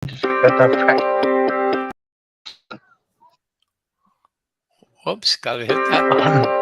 Just got done practice. Whoops, gotta hit that.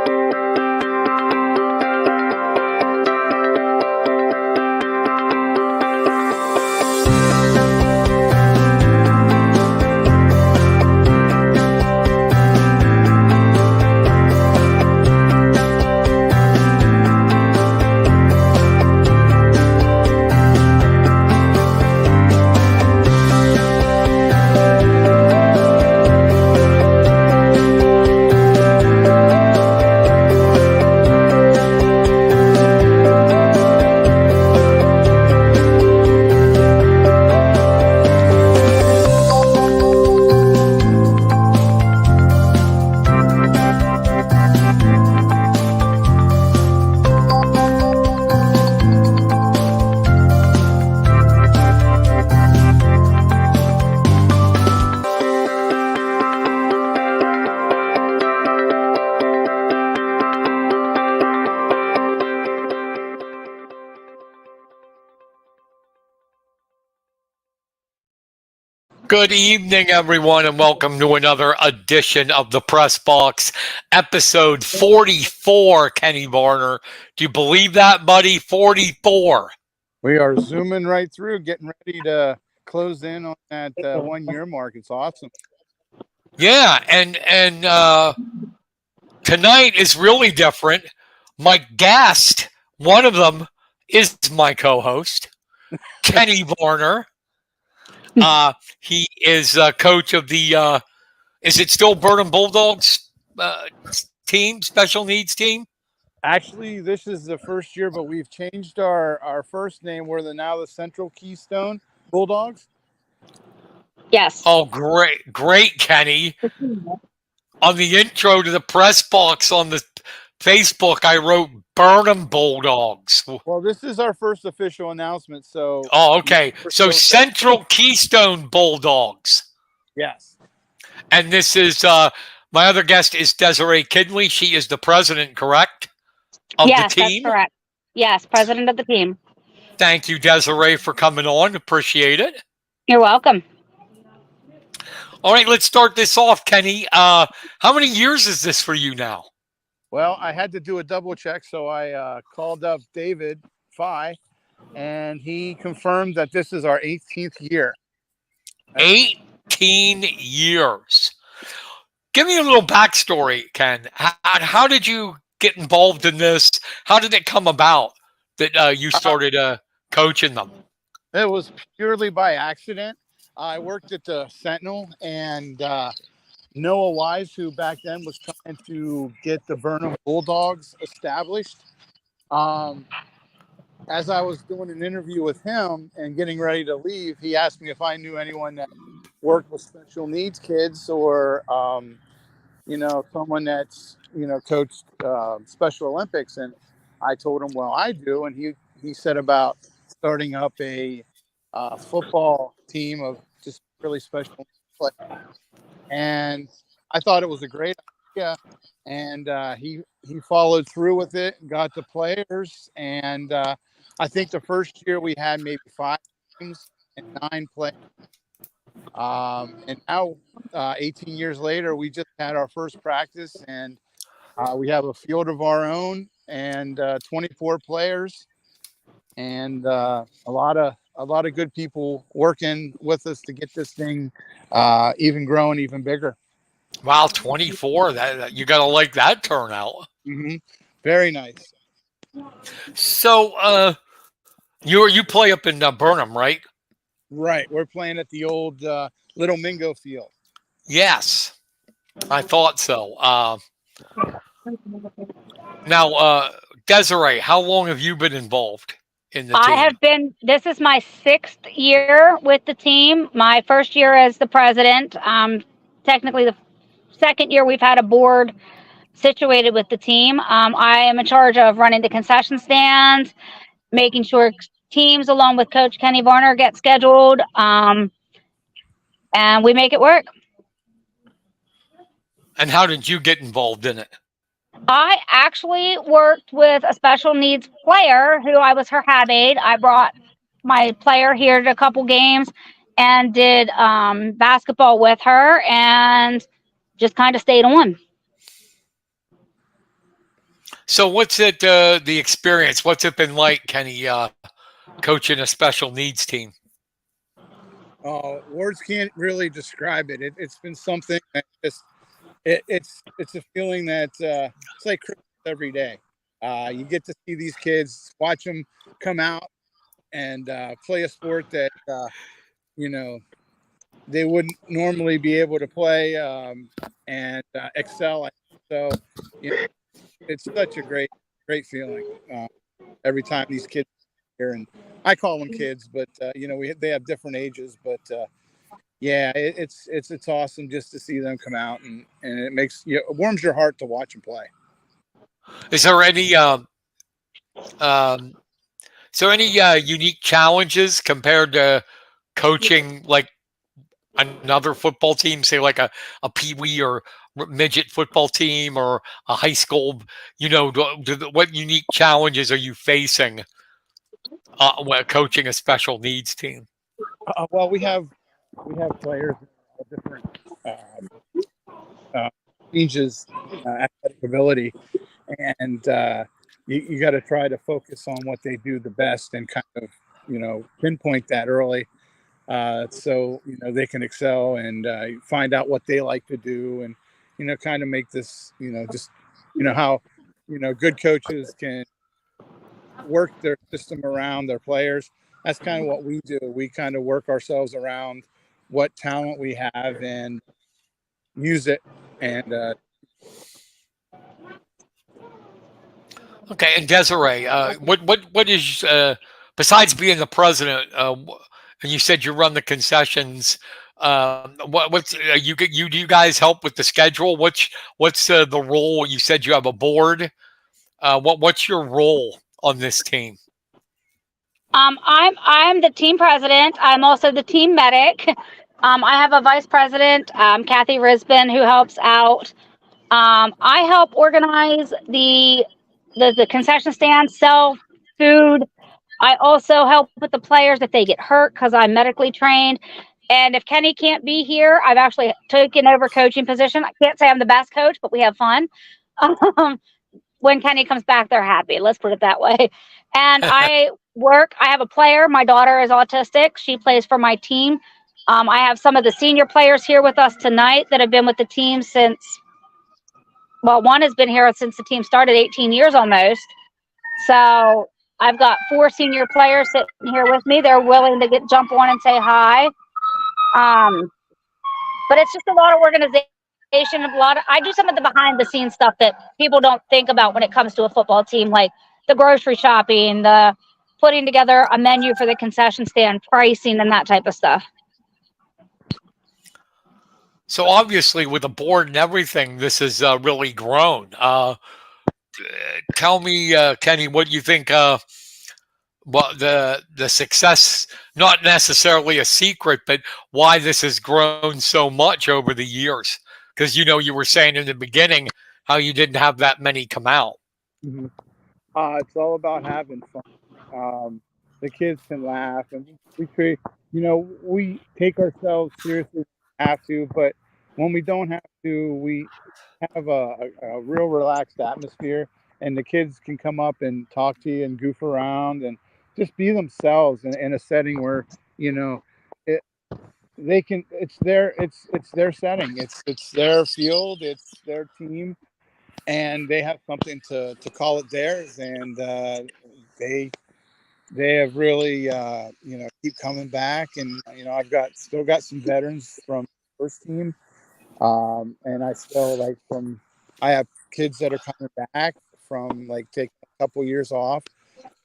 Good evening, everyone, and welcome to another edition of the Press Box, episode 44, Kenny Varner. Do you believe that, buddy? 44. We are zooming right through, getting ready to close in on that 1 year mark. It's awesome. Yeah, and tonight is really different. My guest, one of them, is my co-host, Kenny Varner. He is coach of the, is it still Burnham Bulldogs team, special needs team? Actually, this is the first year, but we've changed our first name. We're now the Central Keystone Bulldogs. Yes. Oh, great, Kenny. On the intro to the Press Box on the Facebook, I wrote Burnham Bulldogs. Well, this is our first official announcement, so... Oh, okay. So Central Keystone Bulldogs. Yes. And this is, my other guest is Desiree Kidley. She is the president, correct? Of yes, the team? That's correct. Yes, president of the team. Thank you, Desiree, for coming on. Appreciate it. You're welcome. All right, let's start this off, Kenny. How many years is this for you now? Well, I had to do a double check, so I called up David Fye, and he confirmed that this is our 18th year. 18 years. Give me a little backstory, Ken. How did you get involved in this? How did it come about that you started coaching them? It was purely by accident. I worked at the Sentinel, and Noah Wise, who back then was trying to get the Burnham Bulldogs established. As I was doing an interview with him and getting ready to leave, he asked me if I knew anyone that worked with special needs kids or, someone that's, coached Special Olympics. And I told him, well, I do. And he said about starting up a football team of just really special players. And I thought it was a great idea. And he followed through with it, got the players. And I think the first year we had maybe 5 teams and 9 players. And now, 18 years later, we just had our first practice, and we have a field of our own and 24 players, and a lot of good people working with us to get this thing even growing, even bigger. Wow, 24! That you got to like that turnout. Mm-hmm. Very nice. So, you play up in Burnham, right? Right. We're playing at the old Little Mingo field. Yes, I thought so. Now, Desiree, how long have you been involved in the team? I have been, this is my 6th year with the team. My first year as the president. Technically the 2nd year we've had a board situated with the team. I am in charge of running the concession stands, making sure teams along with Coach Kenny Varner get scheduled, and we make it work. And how did you get involved in it? I actually worked with a special needs player who I was her hab aide. I brought my player here to a couple games, and did basketball with her, and just kind of stayed on. So what's it, the experience? What's it been like, Kenny, coaching a special needs team? Words can't really describe it. It's been something that just it's a feeling that it's like Christmas every day. You get to see these kids, watch them come out and play a sport that you know they wouldn't normally be able to play and excel. So you know, it's such a great feeling every time these kids are here. And I call them kids, but they have different ages. But yeah, it's awesome just to see them come out, and it warms your heart to watch them play. Is there any unique challenges compared to coaching like another football team, say like a peewee or midget football team or a high school? What unique challenges are you facing when coaching a special needs team? Well, we have players of different ranges, athletic ability, and you got to try to focus on what they do the best and kind of pinpoint that early, so they can excel and find out what they like to do, and kind of make this just how good coaches can work their system around their players. That's kind of what we do. We kind of work ourselves around what talent we have and use it. And okay, and Desiree, what is besides being the president? And you said you run the concessions. What's do you guys help with the schedule? What's the role? You said you have a board. What's your role on this team? I'm the team president. I'm also the team medic. I have a vice president, Kathy Risbin, who helps out. I help organize the concession stand, sell food. I also help with the players if they get hurt because I'm medically trained. And if Kenny can't be here, I've actually taken over coaching position. I can't say I'm the best coach, but we have fun. When Kenny comes back, they're happy. Let's put it that way. And I have a player. My daughter is autistic. She plays for my team. I have some of the senior players here with us tonight that have been with the team since, well, one has been here since the team started, 18 years almost. So I've got 4 senior players sitting here with me. They're willing to jump on and say hi. But it's just a lot of organization. I do some of the behind the scenes stuff that people don't think about when it comes to a football team, like the grocery shopping, the putting together a menu for the concession stand, pricing, and that type of stuff. So obviously, with the board and everything, this has really grown. Tell me, Kenny, what you think? What the success, not necessarily a secret, but why this has grown so much over the years? Because you were saying in the beginning how you didn't have that many come out. Mm-hmm. It's all about having fun. The kids can laugh, and we take ourselves seriously. Have to, but when we don't have to, we have a real relaxed atmosphere, and the kids can come up and talk to you and goof around and just be themselves in a setting where they can. It's their setting. It's their field. It's their team, and they have something to call it theirs, and they have really keep coming back. And I've still got some veterans from the first team, and I have kids that are coming back from taking a couple years off.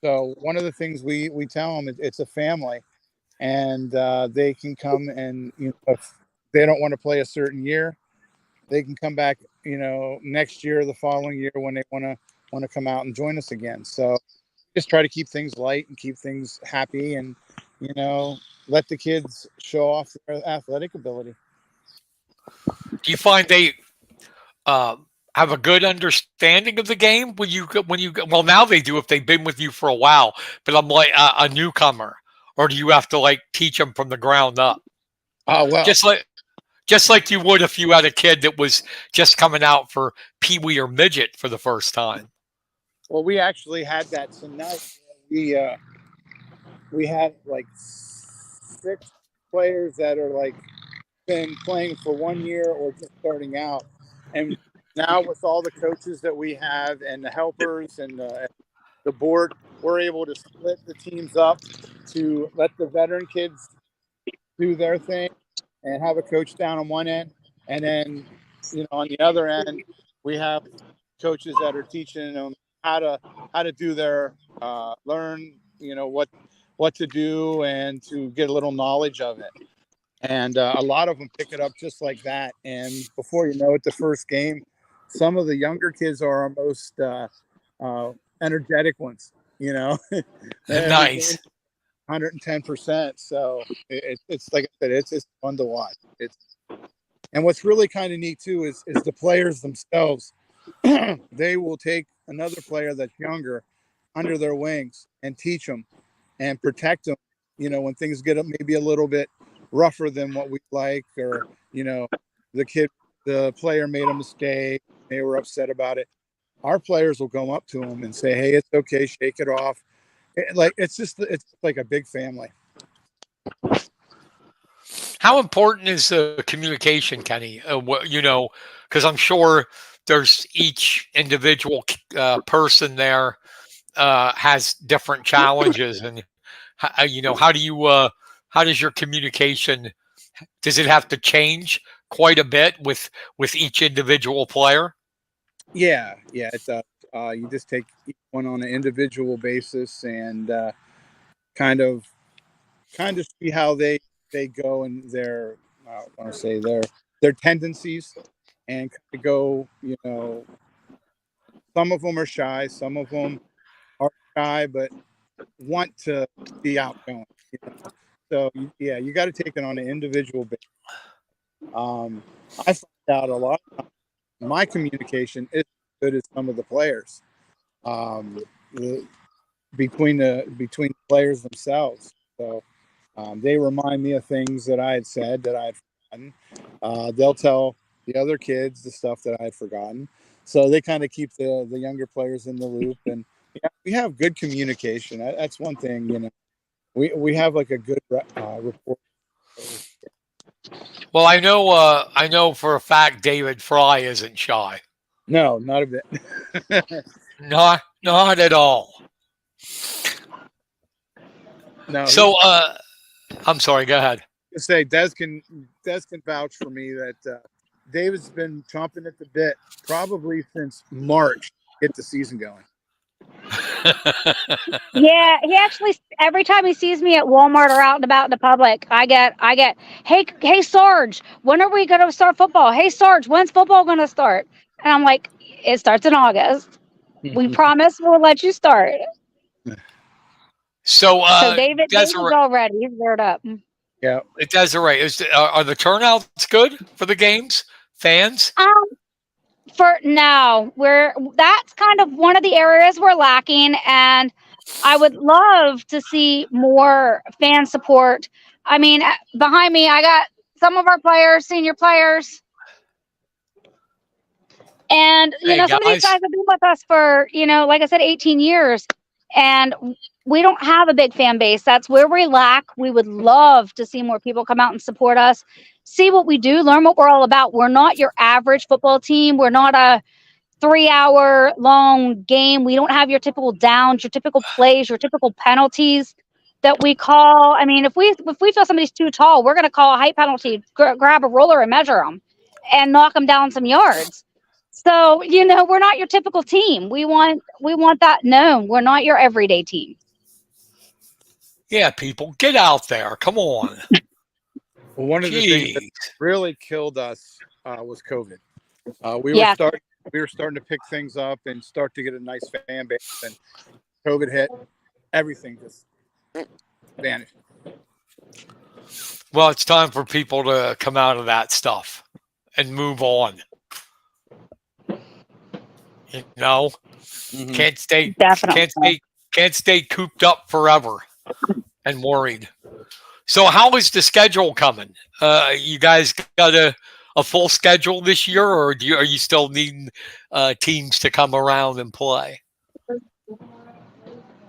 So one of the things we tell them, it's a family, and they can come, and if they don't want to play a certain year, they can come back next year or the following year when they want to come out and join us again. So just try to keep things light and keep things happy, and let the kids show off their athletic ability. Do you find they have a good understanding of the game well, now they do if they've been with you for a while, but I'm like a newcomer, or do you have to like teach them from the ground up? Oh well, Just like you would if you had a kid that was just coming out for peewee or midget for the first time. well, we actually had that tonight. We had like 6 players that are like been playing for 1 year or just starting out, and now with all the coaches that we have and the helpers and the board, we're able to split the teams up to let the veteran kids do their thing and have a coach down on one end, and then on the other end we have coaches that are teaching them how to do their learn what to do and to get a little knowledge of it. And a lot of them pick it up just like that. And before you know it, the first game, some of the younger kids are our most energetic ones. Every game, Nice. 110%. So it's like I said, it's fun to watch. And what's really kind of neat too is the players themselves. They will take another player that's younger under their wings and teach them and protect them. When things get up maybe a little bit rougher than what we like, or the player made a mistake, they were upset about it. Our players will go up to them and say, "Hey, it's okay, shake it off." It's like a big family. How important is communication, Kenny? Because I'm sure there's each individual person there has different challenges, and how does your communication? Does it have to change quite a bit with each individual player? Yeah, it does. You just take each one on an individual basis and kind of see how they go and their I want to say their tendencies, and kind of go. Some of them are shy, some of them are shy, but want to be outgoing. So yeah, you got to take it on an individual basis. I find out a lot of times my communication isn't as good as some of the players. The, between the players themselves. So they remind me of things that I had said that I had forgotten. They'll tell the other kids the stuff that I had forgotten. So they kind of keep the younger players in the loop, and yeah, we have good communication. That's one thing. We have like a good report. Well, I know for a fact David Fry isn't shy. No, not a bit. Not at all. No. So, I'm sorry. Go ahead. Say Des can vouch for me that David's been chomping at the bit probably since March to get the season going. Yeah, he actually every time he sees me at Walmart or out and about in the public, I get, hey Sarge, when are we gonna start football? Hey Sarge, when's football gonna start? And I'm like, it starts in August. We promise we'll let you start. So, So David's all ready. He's geared up. Yeah, Desiree, are the turnouts good for the games? Fans? For now, that's kind of one of the areas we're lacking, and I would love to see more fan support. I mean, behind me, I got some of our players, senior players, and Hey, some of these guys. guys have been with us for like I said, 18 years, and we don't have a big fan base. That's where we lack. We would love to see more people come out and support us, see what we do, learn what we're all about. We're not your average football team. We're not a 3-hour long game. We don't have your typical downs, your typical plays, your typical penalties that we call. I mean, if we feel somebody's too tall, we're going to call a height penalty, grab a ruler and measure them and knock them down some yards. So, we're not your typical team. We want that known. We're not your everyday team. Yeah, people, get out there. Come on. Well, one of the things that really killed us was COVID. We were starting to pick things up and start to get a nice fan base, and COVID hit. Everything just vanished. Well, it's time for people to come out of that stuff and move on. Mm-hmm. Can't stay cooped up forever. and worried. So how is the schedule coming? You guys got a full schedule this year, or are you still needing teams to come around and play?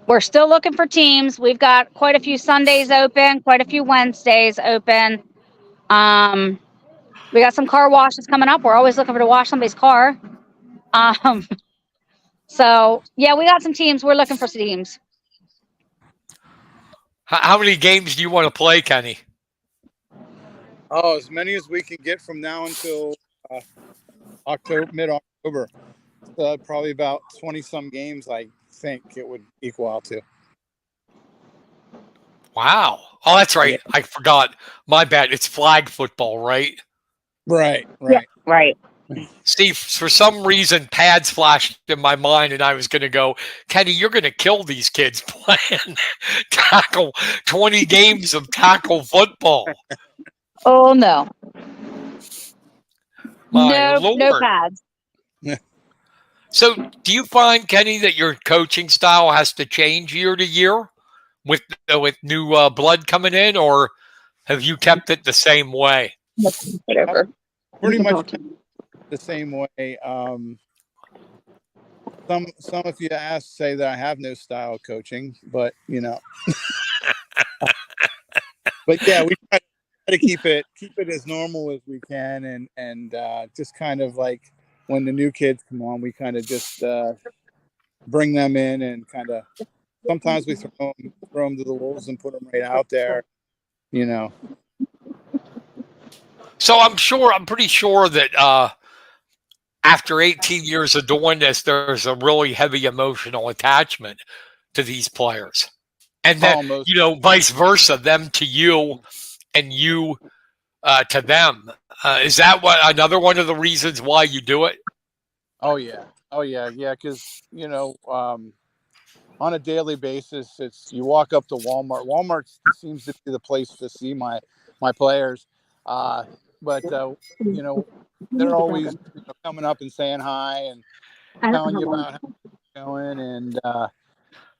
We're still looking for teams. We've got quite a few Sundays open, quite a few Wednesdays open. We got some car washes coming up. We're always looking to wash somebody's car. So yeah, we got some teams. We're looking for some teams. How many games do you want to play, Kenny? Oh, as many as we can get from now until mid-October. Probably about 20-some games, I think it would equal out to. Wow. Oh, that's right. Yeah. I forgot. My bad. It's flag football, right? Right. Yeah, right. Steve, for some reason, pads flashed in my mind, and I was going to go, Kenny, you're going to kill these kids playing 20 games of tackle football. Oh no. My no Lord. pads. So do you find, Kenny, that your coaching style has to change year to year with new blood coming in, or have you kept it the same way? Whatever. Pretty much the same way. Some if you ask, say that I have no style coaching, but but yeah, we try to keep it as normal as we can, and just kind of like when the new kids come on, we kind of just bring them in and kind of sometimes we throw them to the wolves and put them right out there, So I'm pretty sure that after 18 years of doing this, there's a really heavy emotional attachment to these players. And then, vice versa, them to you and you to them. Is that another one of the reasons why you do it? Oh, yeah. Because, on a daily basis, you walk up to Walmart. Walmart seems to be the place to see my players. But they're always coming up and saying hi and telling you about how it's going. And,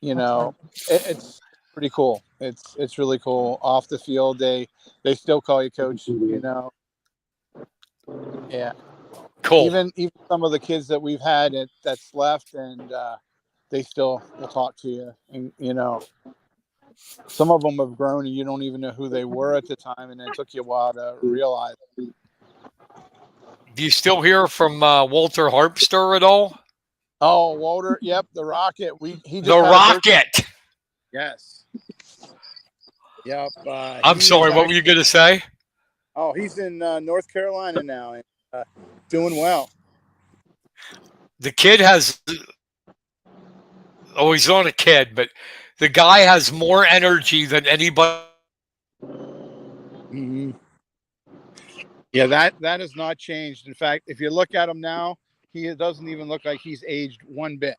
it's pretty cool. It's really cool. Off the field, they still call you coach, Yeah. Cool. Even some of the kids that we've had that's left, and they still will talk to you. And, some of them have grown and you don't even know who they were at the time. And it took you a while to realize. Do you still hear from Walter Harpster at all? Oh, Walter. Yep. The Rocket. The Rocket. Yes. Yep. I'm sorry. What were you going to say? Oh, he's in North Carolina now and doing well. The kid has. Oh, he's not a kid, but the guy has more energy than anybody. Mm-hmm. Yeah, that has not changed. In fact, if you look at him now, he doesn't even look like he's aged one bit.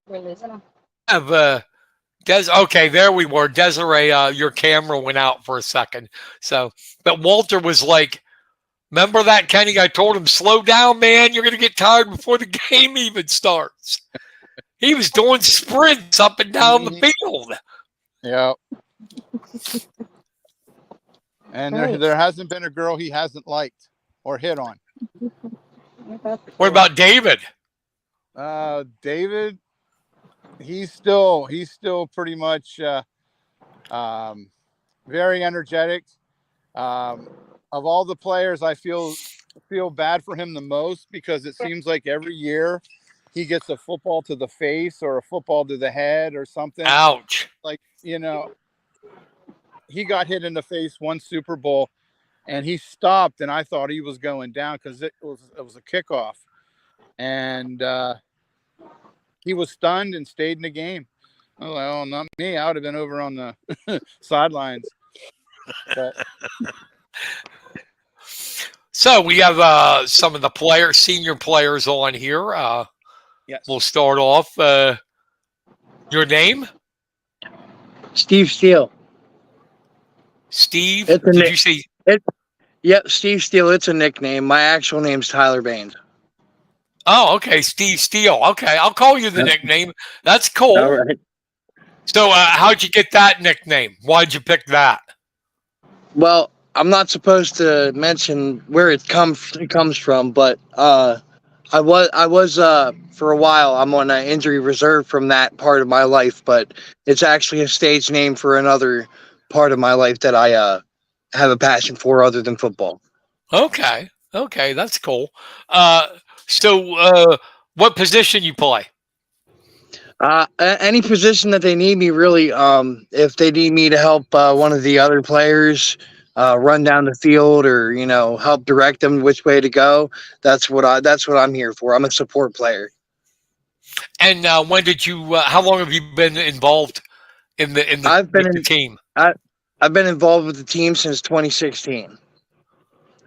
We're losing him. Okay, there we were. Desiree, your camera went out for a second. But Walter was like, remember that, Kenny? I told him, slow down, man. You're going to get tired before the game even starts. He was doing sprints up and down the field. Yeah. And there hasn't been a girl he hasn't liked or hit on. What about David? David, he's still pretty much very energetic. Of all the players, I feel bad for him the most because it seems like every year he gets a football to the face or a football to the head or something. Ouch. Like, he got hit in the face one Super Bowl and he stopped and I thought he was going down because it was a kickoff. And he was stunned and stayed in the game. I was like, oh, not me. I would have been over on the sidelines. But. So we have some of the senior players on here. Yes. We'll start off. Your name? Steve Steele. Steve? It's a Did you say? Yep, Steve Steele. It's a nickname. My actual name's Tyler Baines. Oh, okay, Steve Steele. Okay, I'll call you the Yep. nickname. That's cool. All right. So, how'd you get that nickname? Why'd you pick that? Well, I'm not supposed to mention where it comes from, but I was for a while. I'm on injury reserve from that part of my life, but it's actually a stage name for another part of my life that I have a passion for other than football. Okay, that's cool. So, what position you play? Any position that they need me, really. If they need me to help one of the other players run down the field, or help direct them which way to go, that's what I'm here for. I'm a support player. And when did you? How long have you been involved in the I've been with the in, team? I've been involved with the team since 2016. Wow.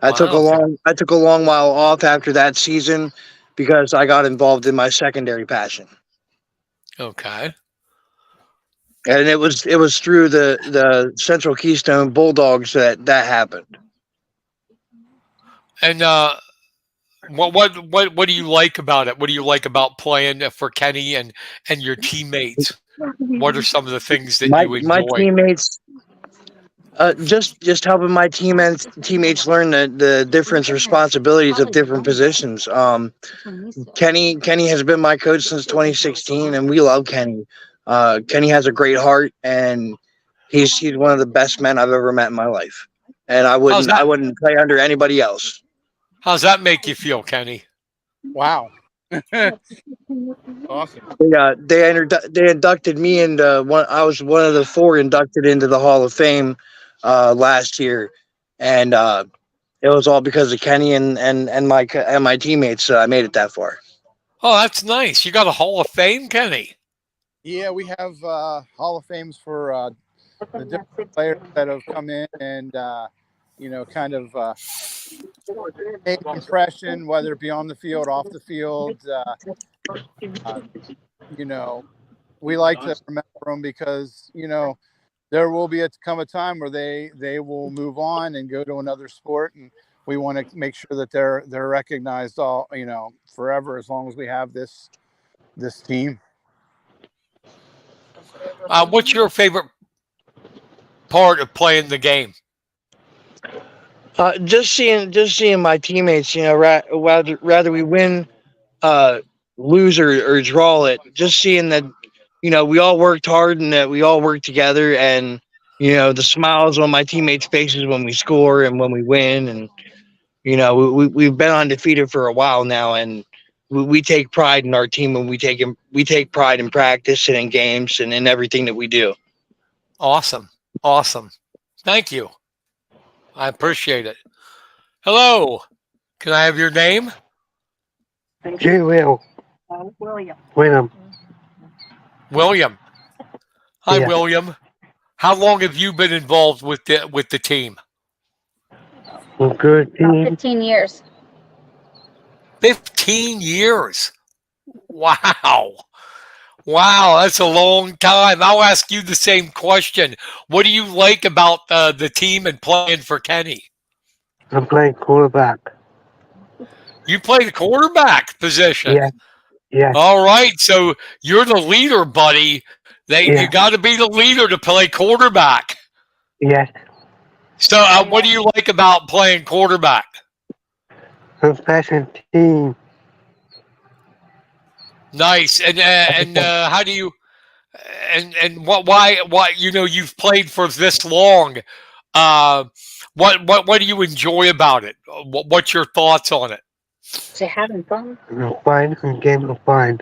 I took a long while off after that season because I got involved in my secondary passion. Okay. And it was through the Central Keystone Bulldogs that happened. And what do you like about it? What do you like about playing for Kenny and your teammates? What are some of the things that you My enjoy? teammates, just helping my teammates learn the different responsibilities of different positions. Kenny has been my coach since 2016, and we love Kenny. Kenny has a great heart, and he's one of the best men I've ever met in my life. And I How's wouldn't I that? wouldn't play under anybody else. How's that make you feel, Kenny? Wow. Awesome. They inducted me into one. I was one of the 4 inducted into the Hall of Fame last year, and it was all because of Kenny and my teammates. I made it that far. Oh, that's nice. You got a Hall of Fame, Kenny. Yeah, we have Hall of Fames for the different players that have come in and kind of made an impression, whether it be on the field, off the field. Uh, we like to remember them because there will come a time where they will move on and go to another sport, and we want to make sure that they're recognized all forever, as long as we have this team. What's your favorite part of playing the game? Just seeing my teammates. Rather we win, lose or draw it. Just seeing that, we all worked hard and that we all work together, and the smiles on my teammates' faces when we score and when we win, and we've been undefeated for a while now, and we take pride in our team, and we take pride in practice and in games and in everything that we do. Awesome. Thank you. I appreciate it. Hello. Can I have your name? J. Will. William. William. Hi, Yeah. William. How long have you been involved with the team? Good team. 15 years. 15 years. Wow. Wow, that's a long time. I'll ask you the same question. What do you like about the team and playing for Kenny? I'm playing quarterback. You play the quarterback position. Yeah. Yeah. All right, so you're the leader, buddy. Yeah. You got to be the leader to play quarterback. Yes. So, what do you like about playing quarterback? I'm special team. Nice. And how do you and why you've played for this long? What do you enjoy about it? What's your thoughts on it? Is it having fun? I'm fine. I'm game of fine.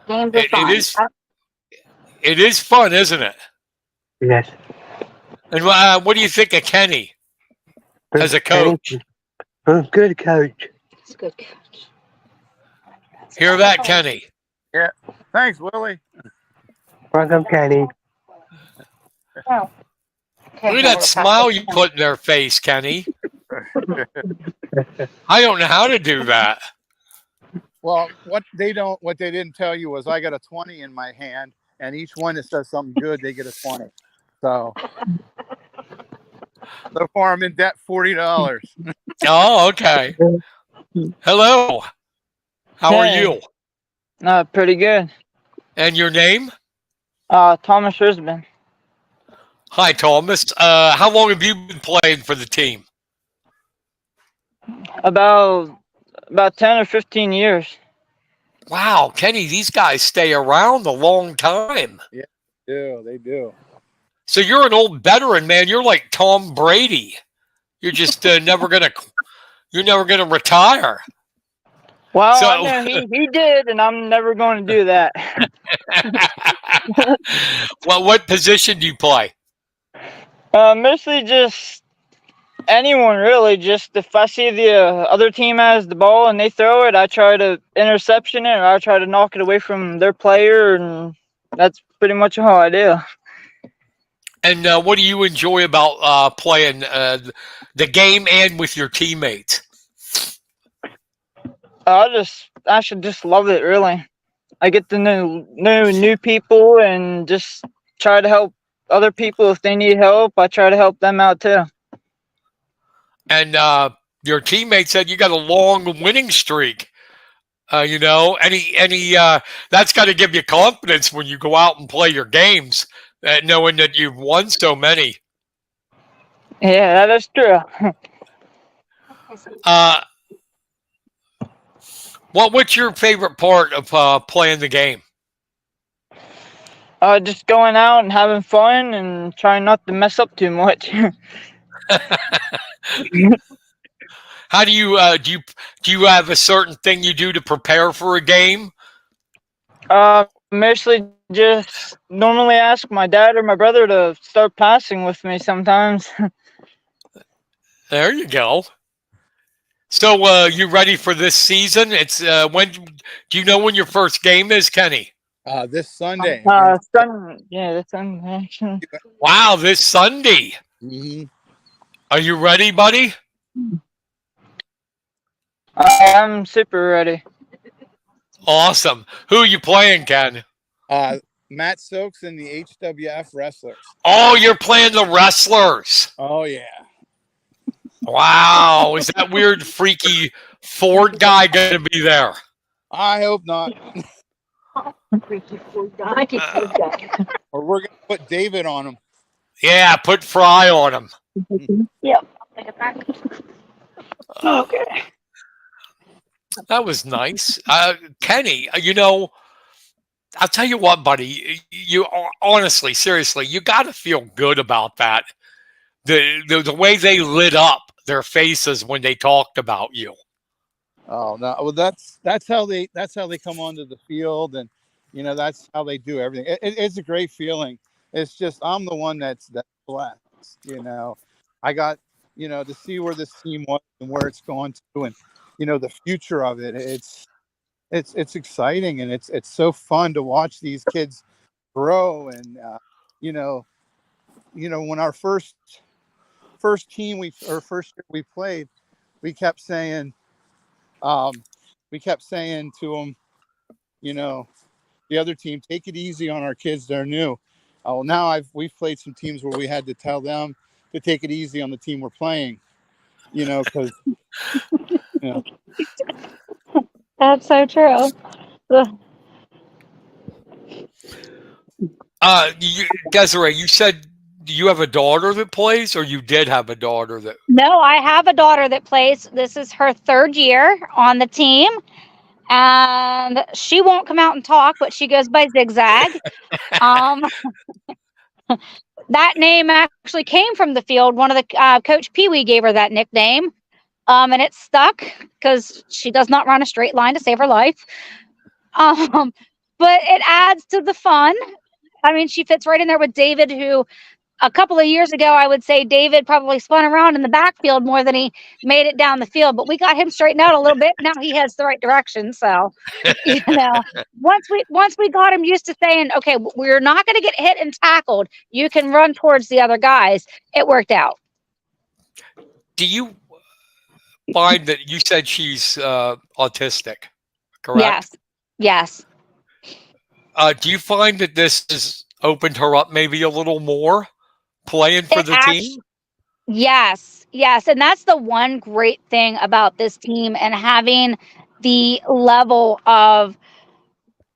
Games are fun. It is fun, isn't it? Yes. And what do you think of Kenny as a coach? I'm a good coach. It's a good coach. Hear that, Kenny? Yeah. Thanks, Willie. Welcome, Kenny. Oh. Okay, Look at that smile you put in their face, Kenny. I don't know how to do that. Well, what they didn't tell you was I got a 20 in my hand, and each one that says something good, they get a 20. So So far, I'm in debt $40. Oh, okay. Hello. How are Hey. you? Pretty good. And your name? Thomas Risbin. Hi, Thomas. How long have you been playing for the team? About 10 or 15 years. Wow, Kenny, these guys stay around a long time. Yeah, they do. So you're an old veteran, man. You're like Tom Brady. You're just never gonna retire. Well, So, I know he did, and I'm never going to do that. well, what position do you play? Mostly just anyone, really. Just if I see the other team has the ball and they throw it, I try to interception it, or I try to knock it away from their player, and that's pretty much all I do. And what do you enjoy about playing the game and with your teammates? I should just love it, really. I get to know new people and just try to help other people if they need help. I try to help them out too. And your teammates said you got a long winning streak. You know, that's got to give you confidence when you go out and play your games, knowing that you've won so many. Yeah, that is true. What's your favorite part of playing the game? Just going out and having fun and trying not to mess up too much. How do you do you have a certain thing you do to prepare for a game? Mostly just normally ask my dad or my brother to start passing with me sometimes. There you go. So you ready for this season? It's when do you know when your first game is, Kenny? This Sunday. This Sunday. Wow, this Sunday. Mm-hmm. Are you ready, buddy? I'm super ready. Awesome. Who are you playing, Ken? Matt Stokes and the HWF Wrestlers. Oh, you're playing the Wrestlers. Oh, yeah. Wow. Is that weird, freaky Ford guy going to be there? I hope not. Or we're going to put David on him. Yeah, put Fry on him. Yep. Okay. That was nice. Kenny, you know, I'll tell you what, buddy, you honestly, seriously, you got to feel good about that. The way they lit up their faces when they talked about you. Oh no! Well, that's how they come onto the field, and you know that's how they do everything. It's a great feeling. It's just I'm the one that's blessed. You know, I got to see where this team was and where it's going to, and the future of it. It's exciting, and it's so fun to watch these kids grow. And when our first team first year we played, we kept saying to them, the other team, take it easy on our kids. They're new. Oh, now we've played some teams where we had to tell them to take it easy on the team we're playing. Because That's so true. Desiree, you said you have a daughter that plays, or you did have a daughter that? No, I have a daughter that plays. This is her third year on the team. And she won't come out and talk, but she goes by Zigzag. That name actually came from the field. One of the Coach Pee Wee gave her that nickname, and it stuck because she does not run a straight line to save her life. But it adds to the fun. I mean, she fits right in there with David, who a couple of years ago, I would say David probably spun around in the backfield more than he made it down the field, but we got him straightened out a little bit. Now he heads the right direction. So, once we got him used to saying, okay, we're not going to get hit and tackled. You can run towards the other guys. It worked out. Do you find that you said she's autistic, correct? Yes. Do you find that this has opened her up maybe a little more? Playing for the team? Yes, yes, and that's the one great thing about this team and having the level of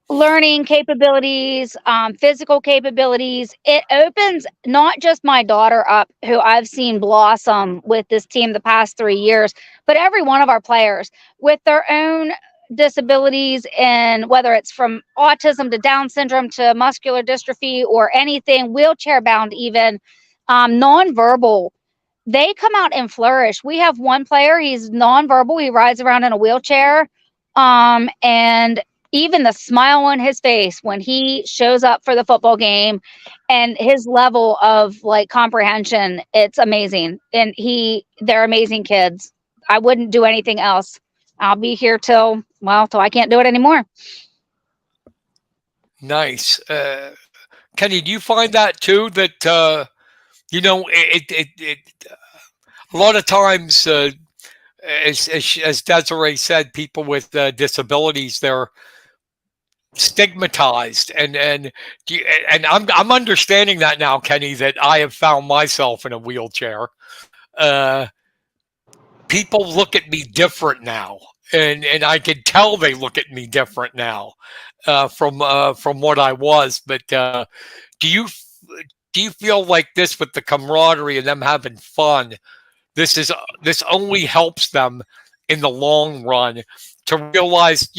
learning capabilities, physical capabilities. It opens not just my daughter up, who I've seen blossom with this team the past 3 years, but every one of our players with their own disabilities, and whether it's from autism to Down syndrome to muscular dystrophy or anything, wheelchair bound, even nonverbal. They come out and flourish. We have one player, he's nonverbal, he rides around in a wheelchair. And even the smile on his face when he shows up for the football game and his level of like comprehension, it's amazing. And they're amazing kids. I wouldn't do anything else. I'll be here till I can't do it anymore. Nice. Kenny, do you find that too? That a lot of times, as Desiree said, people with disabilities, they're stigmatized, and I'm understanding that now, Kenny, that I have found myself in a wheelchair. People look at me different now, and I can tell they look at me different now from what I was. But do you feel like this, with the camaraderie and them having fun, this only helps them in the long run to realize,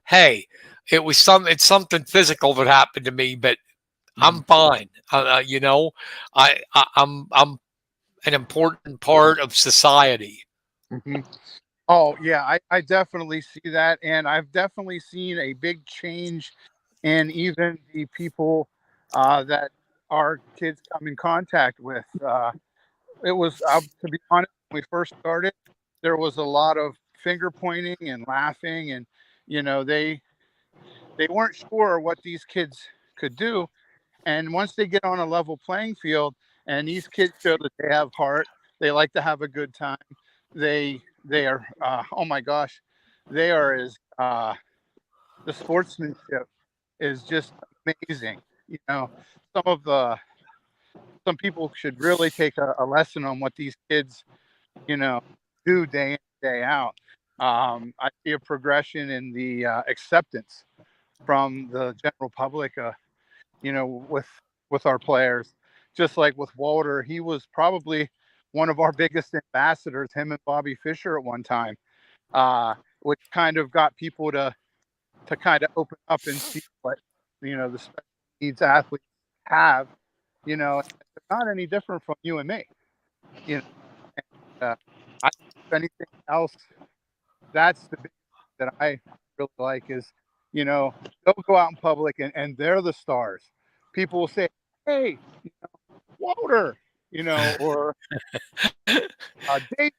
hey, it's something physical that happened to me, but I'm fine. I'm an important part of society. Mm-hmm. Oh yeah, I definitely see that, and I've definitely seen a big change in even the people that our kids come in contact with. It was, to be honest, when we first started, there was a lot of finger pointing and laughing, and they weren't sure what these kids could do. And once they get on a level playing field, and these kids show that they have heart, they like to have a good time. They are, oh my gosh, they are as the sportsmanship is just amazing. Some of the some people should really take a lesson on what these kids do day in, day out. I see a progression in the acceptance from the general public, with our players. Just like with Walter, he was probably one of our biggest ambassadors, him and Bobby Fischer at one time, which kind of got people to kind of open up and see what the special needs athletes have. It's not any different from you and me. You know, and, I if anything else, that's the big thing that I really like is they'll go out in public and they're the stars. People will say, "Hey, Walter," or "Dave,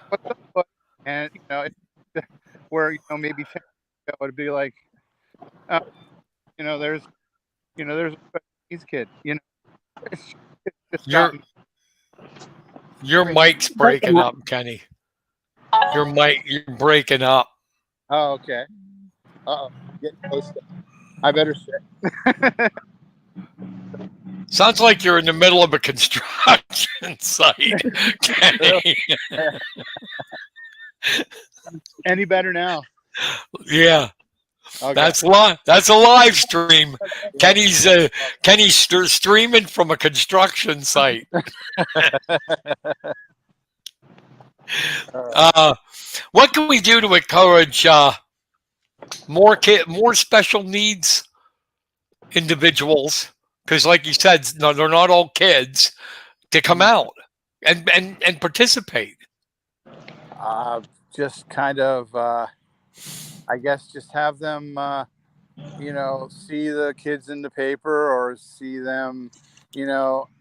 what's up, buddy?" And where maybe 10 years ago it'd be like, uh, there's there's a special needs kid. It's just Your gotten your crazy. mic's breaking up, Kenny. You're breaking up. Oh, okay. Uh-oh, getting close. I better sit. Sounds like you're in the middle of a construction site, Kenny. Any better now? Yeah, Okay. that's live. That's a live stream. Kenny's streaming from a construction site. What can we do to encourage more special needs individuals? Because, like you said, no, they're not all kids, to come out and participate. Just kind of, I guess, just have them, see the kids in the paper or see them,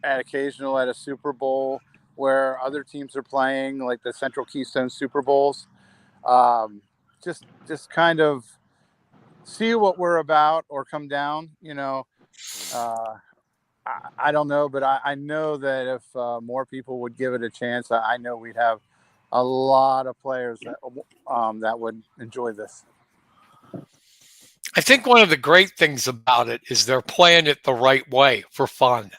at a Super Bowl where other teams are playing, like the Central Keystone Super Bowls. Just kind of see what we're about or come down. I don't know, but I know that if more people would give it a chance, I know we'd have a lot of players that would enjoy this. I think one of the great things about it is they're playing it the right way for fun.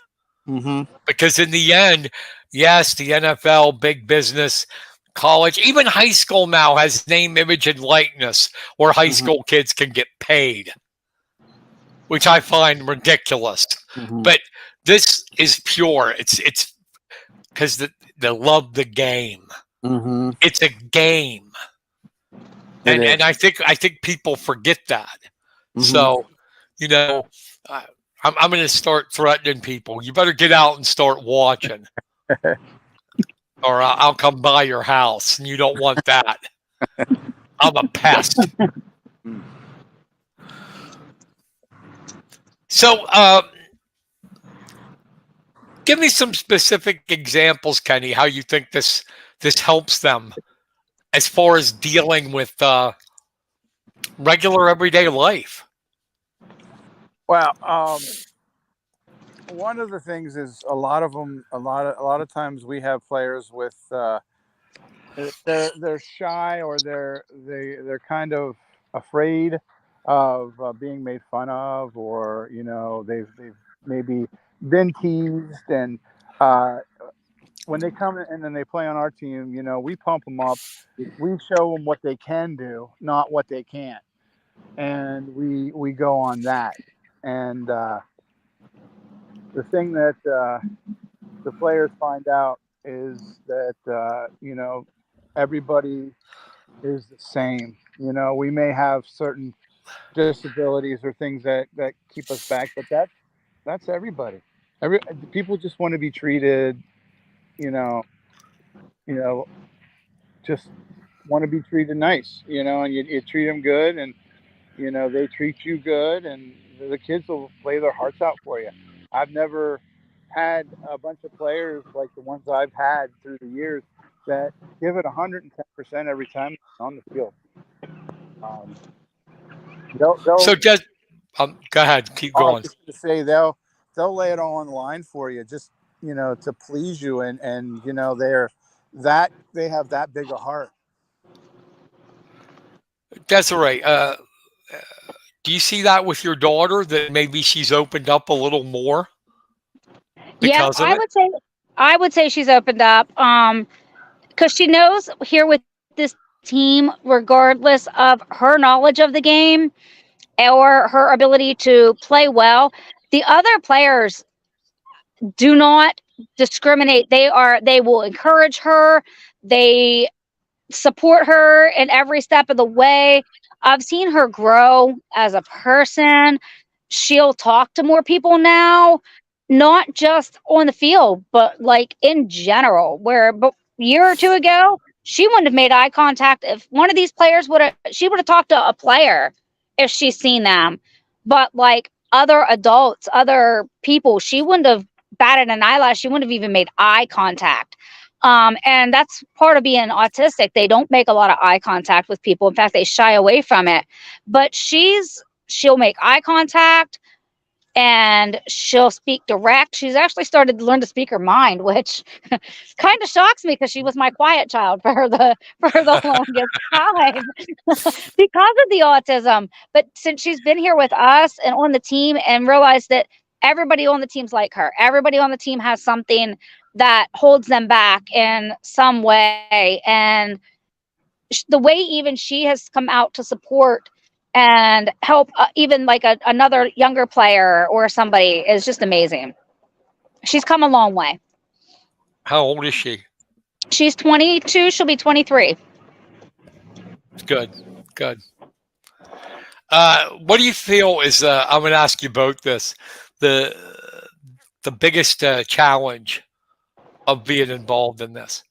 Mm-hmm. Because in the end, yes, the NFL, big business, college, even high school now has name, image, and likeness where high school kids can get paid, which I find ridiculous. Mm-hmm. But this is pure. It's because they love the game. Mm-hmm. It's a game, and I think people forget that. Mm-hmm. So, you know, uh, I'm going to start threatening people. You better get out and start watching, or I'll come by your house, and you don't want that. I'm a pest. So, give me some specific examples, Kenny, how you think this helps them as far as dealing with regular everyday life. Well, one of the things is a lot of times we have players with they're shy, or they're kind of afraid of being made fun of, or they've maybe been teased, and when they come in and they play on our team, we pump them up, we show them what they can do, not what they can't, and we go on that. And the thing that the players find out is that everybody is the same. We may have certain disabilities or things that keep us back, but that's everybody. People just want to be treated, you know, you know, just want to be treated nice, and you treat them good, and they treat you good, and the kids will play their hearts out for you. I've never had a bunch of players like the ones I've had through the years that give it 110% every time on the field. So just go ahead, keep I was going. just to say they'll lay it all on the line for you, just to please you, and they have that big a heart. Desiree, do you see that with your daughter, that maybe she's opened up a little more Yeah, because of it? I would say she's opened up. Because she knows here with this team, regardless of her knowledge of the game or her ability to play well, the other players do not discriminate. They will encourage her. They support her in every step of the way. I've seen her grow as a person. She'll talk to more people now, not just on the field, but like in general. Where a year or two ago, she wouldn't have made eye contact if one of these players she would have talked to a player if she's seen them. But like other adults, other people, she wouldn't have batted an eyelash. She wouldn't have even made eye contact. And that's part of being autistic. They don't make a lot of eye contact with people. In fact, they shy away from it. But she'll make eye contact and she'll speak direct. She's actually started to learn to speak her mind, which kind of shocks me because she was my quiet child for the longest time because of the autism. But since she's been here with us and on the team and realized that everybody on the team's like her, everybody on the team has something that holds them back in some way. And the way even she has come out to support and help even like another younger player or somebody is just amazing. She's come a long way. How old is she? She's 22. She'll be 23. Good. What do you feel is? I'm going to ask you both this: the biggest challenge of being involved in this.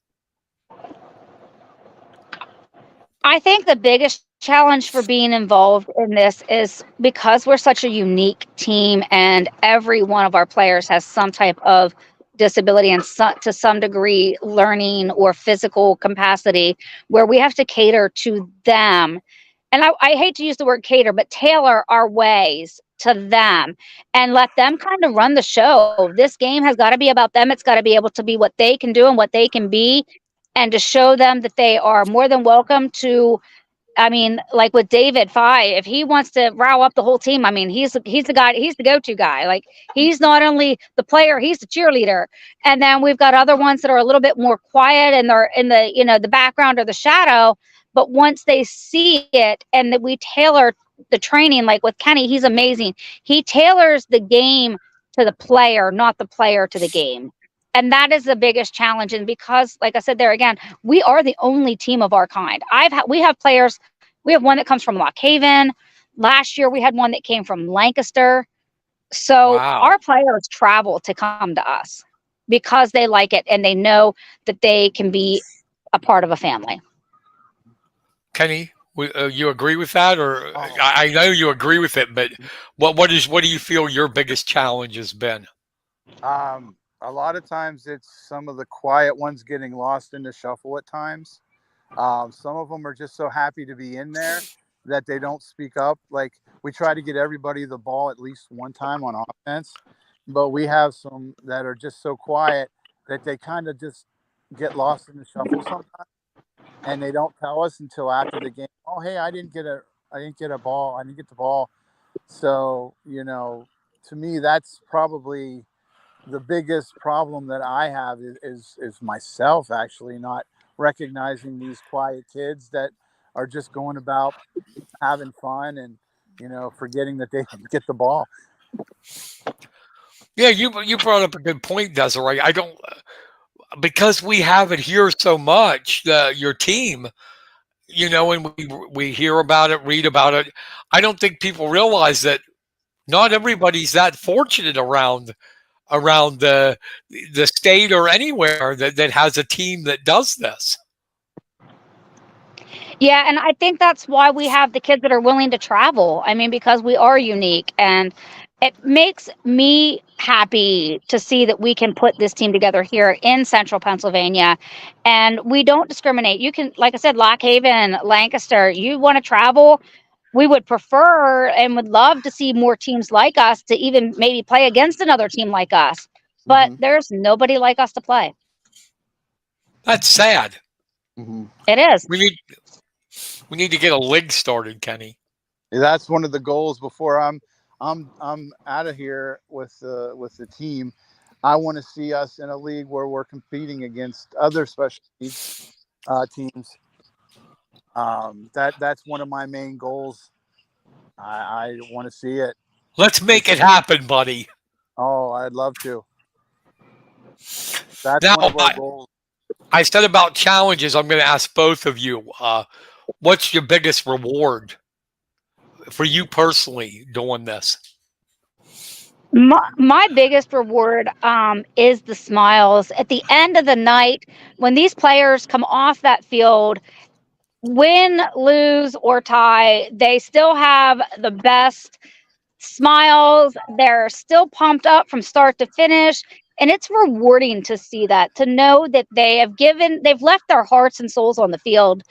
I think the biggest challenge for being involved in this is because we're such a unique team and every one of our players has some type of disability and to some degree learning or physical capacity where we have to cater to them. And I hate to use the word cater, but tailor our ways to them and let them kind of run the show. This game has got to be about them. It's got to be able to be what they can do and what they can be, and to show them that they are more than welcome to I mean, like with David Fye, if he wants to rile up the whole team, I mean, he's the guy, he's the go-to guy. Like he's not only the player, he's the cheerleader. And then we've got other ones that are a little bit more quiet and they're in the, the background or the shadow. But once they see it and that we tailor the training, like with Kenny, he's amazing. He tailors the game to the player, not the player to the game. And that is the biggest challenge. And because, like I said there again, we are the only team of our kind. We have players. We have one that comes from Lock Haven. Last year we had one that came from Lancaster. So Wow. our players travel to come to us because they like it and they know that they can be a part of a family. Kenny, you agree with that, or I know you agree with it, but what do you feel your biggest challenge has been? A lot of times it's some of the quiet ones getting lost in the shuffle at times. Some of them are just so happy to be in there that they don't speak up. Like we try to get everybody the ball at least one time on offense, but we have some that are just so quiet that they kind of just get lost in the shuffle sometimes, and they don't tell us until after the game. Oh, hey, I didn't get a ball. I didn't get the ball. So, to me, that's probably the biggest problem that I have is myself actually not recognizing these quiet kids that are just going about having fun and forgetting that they get the ball. Yeah, you brought up a good point, Desiree. I don't, because we have it here so much. Your team, and we hear about it, read about it. I don't think people realize that not everybody's that fortunate around the state or anywhere that has a team that does this. Yeah, and I think that's why we have the kids that are willing to travel. I mean, because we are unique, and it makes me happy to see that we can put this team together here in central Pennsylvania, and we don't discriminate. You can, like I said, Lock Haven, Lancaster, you want to travel, we would prefer and would love to see more teams like us to even maybe play against another team like us. But there's nobody like us to play. That's sad. It is. We need to get a league started, Kenny. That's one of the goals before I'm out of here with the team. I want to see us in a league where we're competing against other special needs teams. That's one of my main goals. I want to see it. Let's make it happen, buddy. Oh, I'd love to. That's now, one of our goals. I said about challenges. I'm going to ask both of you. What's your biggest reward for you personally doing this? My biggest reward is the smiles at the end of the night when these players come off that field, win, lose, or tie. They still have the best smiles. They're still pumped up from start to finish. And it's rewarding to see that, to know that they've left their hearts and souls on the field,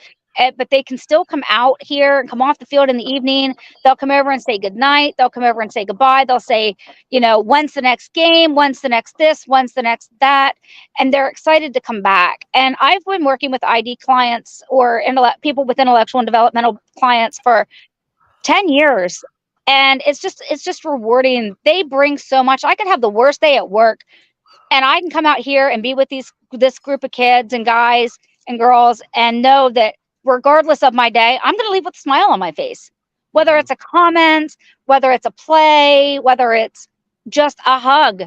but they can still come out here and come off the field in the evening. They'll come over and say goodnight. They'll come over and say goodbye. They'll say, when's the next game? When's the next this? When's the next that? And they're excited to come back. And I've been working with ID clients or people with intellectual and developmental clients for 10 years. And it's just rewarding. They bring so much. I could have the worst day at work, and I can come out here and be with this group of kids and guys and girls and know that regardless of my day, I'm going to leave with a smile on my face. Whether it's a comment, whether it's a play, whether it's just a hug,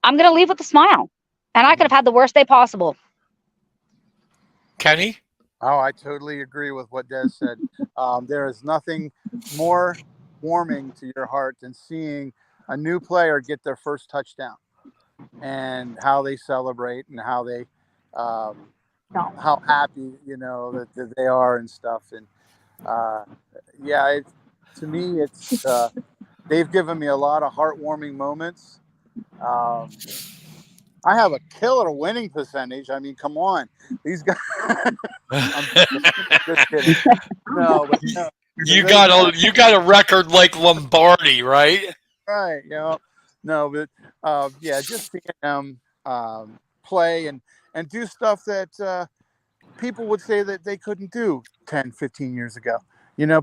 I'm going to leave with a smile. And I could have had the worst day possible. Kenny? Oh, I totally agree with what Des said. There is nothing more warming to your heart than seeing a new player get their first touchdown and how they celebrate and how they how happy that they are and stuff. And to me it's they've given me a lot of heartwarming moments. I have a killer winning percentage. I mean, come on, these guys. I'm just kidding. No, but no. You got a record like Lombardi, right? Right. No, but just seeing them play and do stuff that people would say that they couldn't do 10, 15 years ago.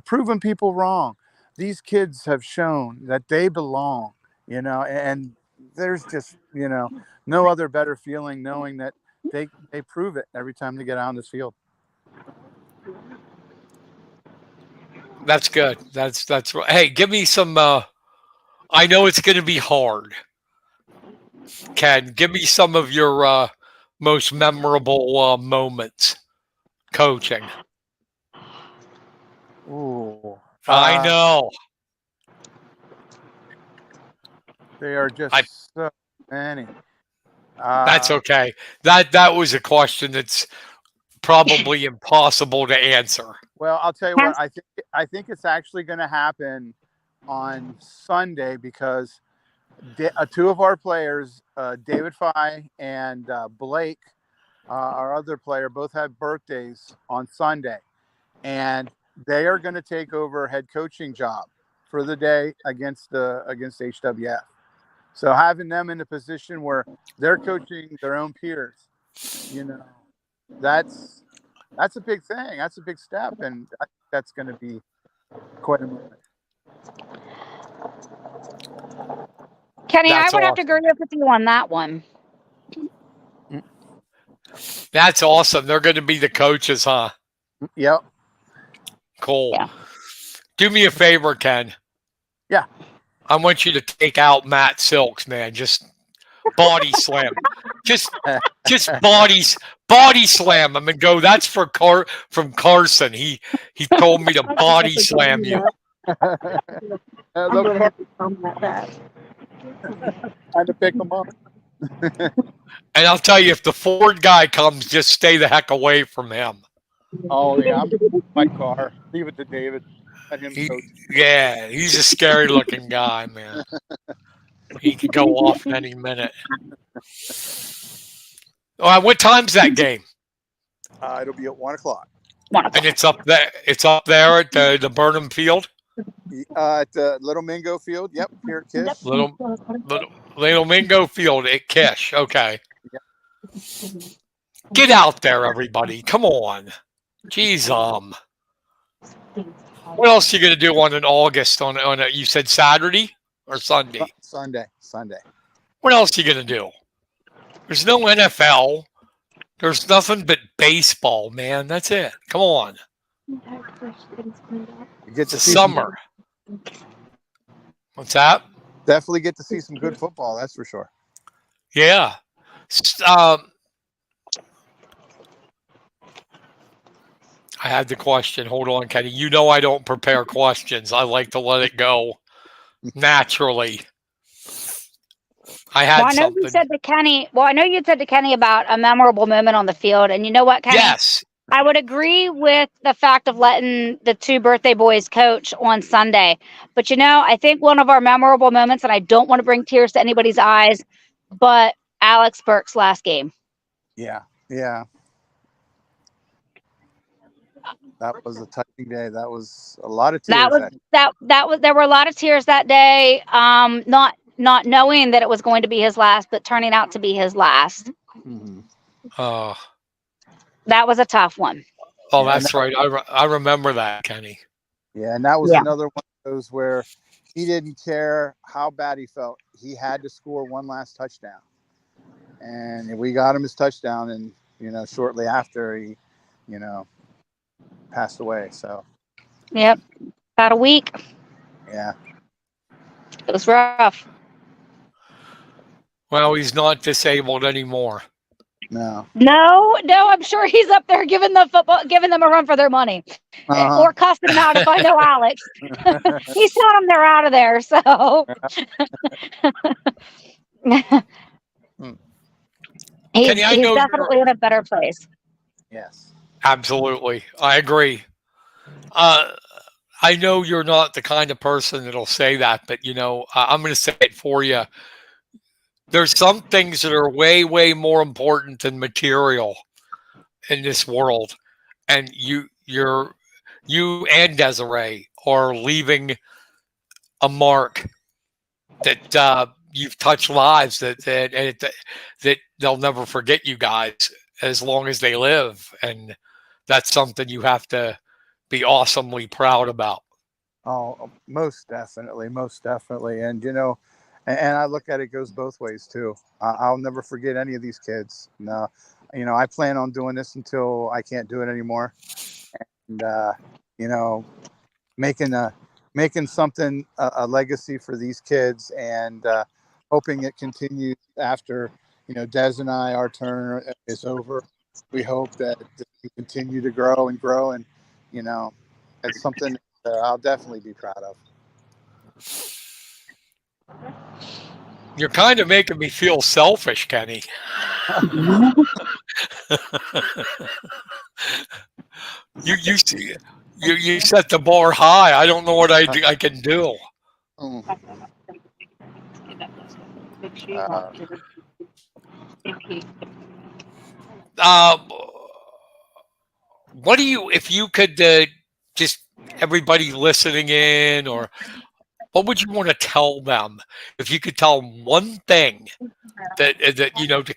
Proving people wrong. These kids have shown that they belong, and there's just, no other better feeling knowing that they prove it every time they get out on this field. That's good. That's right. Hey, give me some. I know it's going to be hard. Ken, give me some of your most memorable moments coaching. Ooh, I know. They are just so many. That's okay. That was a question that's probably impossible to answer. Well, I'll tell you what. I think it's actually going to happen on Sunday because two of our players, David Fye and Blake, our other player, both have birthdays on Sunday, and they are going to take over a head coaching job for the day against HWF. So having them in a position where they're coaching their own peers, that's a big thing. That's a big step, and I think that's going to be quite a moment. Kenny, That's I would have to awesome. agree with you on that one. That's awesome. They're going to be the coaches, huh? Yep. Cool. Yeah. Do me a favor, Ken. Yeah. I want you to take out Matt Silks, man. Just body slam. Just body slam him and go. That's from Carson. He told me to body slam you. I had to pick them up. And I'll tell you, if the Ford guy comes, just stay the heck away from him. Oh yeah, I'm in my car. Leave it to David. Let him coach. Yeah, he's a scary looking guy, man. He could go off any minute. All right, what time's that game? It'll be at 1:00. And it's up there. It's up there at the Burnham Field. At Little Mingo Field. Yep, here at Kish. Little Mingo Field at Kish. Okay. Yep. Get out there, everybody. Come on. Jeez, what else are you gonna do on an August on a, you said Saturday or Sunday? Sunday. What else are you gonna do? There's no NFL. There's nothing but baseball, man. That's it. Come on. It's the summer. What's that? Definitely get to see some good football. That's for sure. Yeah. I had the question. Hold on, Kenny. You know I don't prepare questions. I like to let it go naturally. I had something. You said to Kenny. Well, I know you said to Kenny about a memorable moment on the field, and you know what, Kenny? Yes. I would agree with the fact of letting the two birthday boys coach on Sunday. But, I think one of our memorable moments, and I don't want to bring tears to anybody's eyes, but Alex Burke's last game. Yeah. That was a touching day. That was a lot of tears. There were a lot of tears that day. Not knowing that it was going to be his last, but turning out to be his last. Mm-hmm. That was a tough one. Oh, that's right. I remember that, Kenny. Yeah, and that was another one of those where he didn't care how bad he felt. He had to score one last touchdown. And we got him his touchdown, and, shortly after he, passed away. So. Yep. About a week. Yeah. It was rough. Well, he's not disabled anymore. No, I'm sure he's up there giving them a run for their money, or cussing them out if I know Alex. He's telling them they're out of there. So he's definitely in a better place. Yes, absolutely, I agree. I know you're not the kind of person that'll say that, but I'm going to say it for you. There's some things that are way, way more important than material in this world. And you and Desiree are leaving a mark that you've touched lives that they'll never forget you guys as long as they live. And that's something you have to be awesomely proud about. Oh, most definitely, most definitely. And and I look at it goes both ways too. I'll never forget any of these kids. No, I plan on doing this until I can't do it anymore. And you know, making something a legacy for these kids, and hoping it continues after Des and our turn is over. We hope that we continue to grow and grow, and it's something that I'll definitely be proud of. You're kind of making me feel selfish, Kenny. you set the bar high. I don't know what I can do. Mm. What do you, if you could just everybody listening in, or what would you want to tell them if you could tell them one thing that to